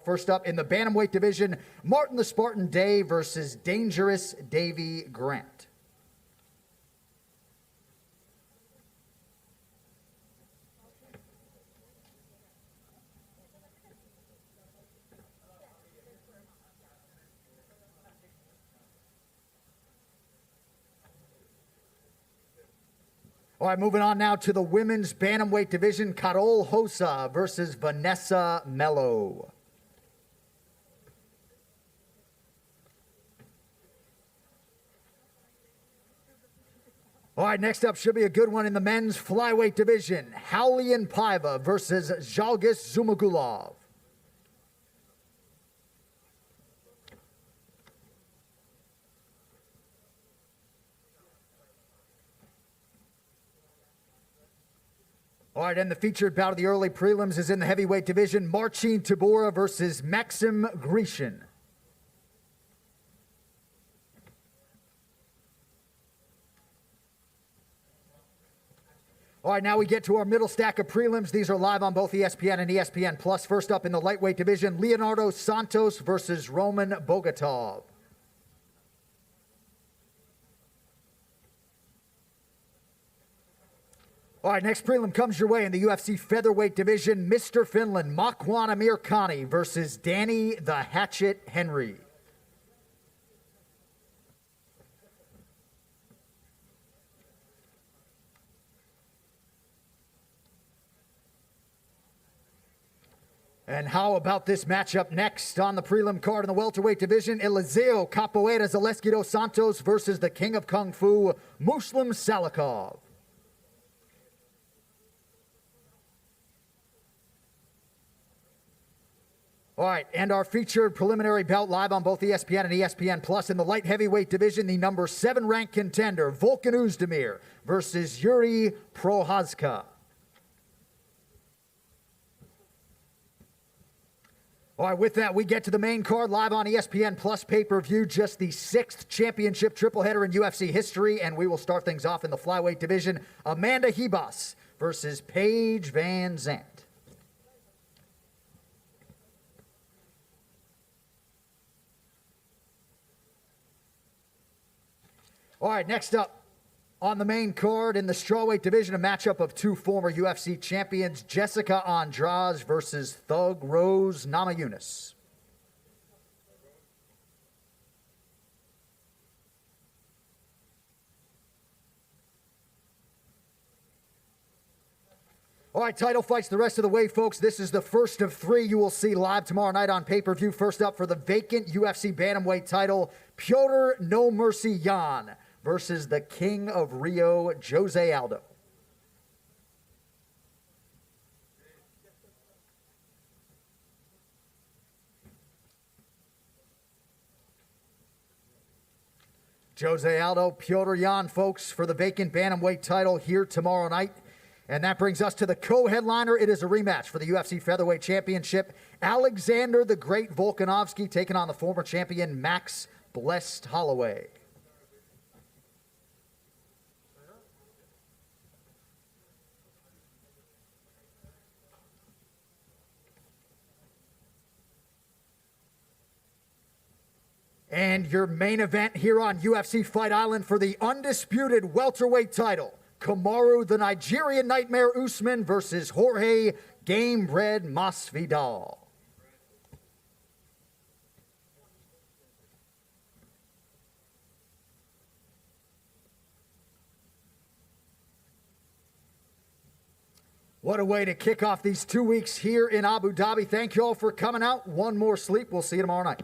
First up in the bantamweight division, Martin the Spartan Day versus Dangerous Davy Grant. All right, moving on now to the women's bantamweight division, KAROL ROSA versus VANESSA MELO. All right, next up should be a good one in the men's flyweight division, RAULIAN PAIVA versus ZHUMAGULOV. All right, and the featured bout of the early prelims is in the heavyweight division, MARCIN TYBURA versus MAXIM GRISHIN. All right, now we get to our middle stack of prelims. These are live on both ESPN and ESPN Plus. First up in the lightweight division, Leonardo Santos versus Roman Bogatov. All right, next prelim comes your way in the UFC featherweight division, Mr. Finland, Makwan Amirkhani versus Danny the Hatchet Henry. And how about this matchup next on the prelim card in the welterweight division, Eliseo Capoeira Zaleski dos Santos versus the King of Kung Fu, Muslim Salikov. All right, and our featured preliminary bout live on both ESPN and ESPN Plus in the light heavyweight division, the number 7 ranked contender, Volkan Oezdemir versus Yuri Prochazka. All right, with that, we get to the main card live on ESPN Plus pay-per-view, just the 6th championship tripleheader in UFC history, and we will start things off in the flyweight division, Amanda Ribas versus Paige VanZant. All right, next up on the main card in the strawweight division, a matchup of 2 former UFC champions, Jessica Andrade versus Thug Rose Namajunas. All right, title fights the rest of the way, folks. This is the first of 3 you will see live tomorrow night on pay-per-view. First up for the vacant UFC bantamweight title, Piotr No Mercy Jan versus the King of Rio, Jose Aldo. Jose Aldo, Piotr Jan, folks, for the vacant bantamweight title here tomorrow night. And that brings us to the co-headliner. It is a rematch for the UFC Featherweight Championship. Alexander the Great Volkanovski taking on the former champion Max Blessed Holloway. And your main event here on UFC Fight Island for the undisputed welterweight title, Kamaru the Nigerian Nightmare Usman versus Jorge Gamebred Masvidal. What a way to kick off these 2 weeks here in Abu Dhabi. Thank you all for coming out. One more sleep. We'll see you tomorrow night.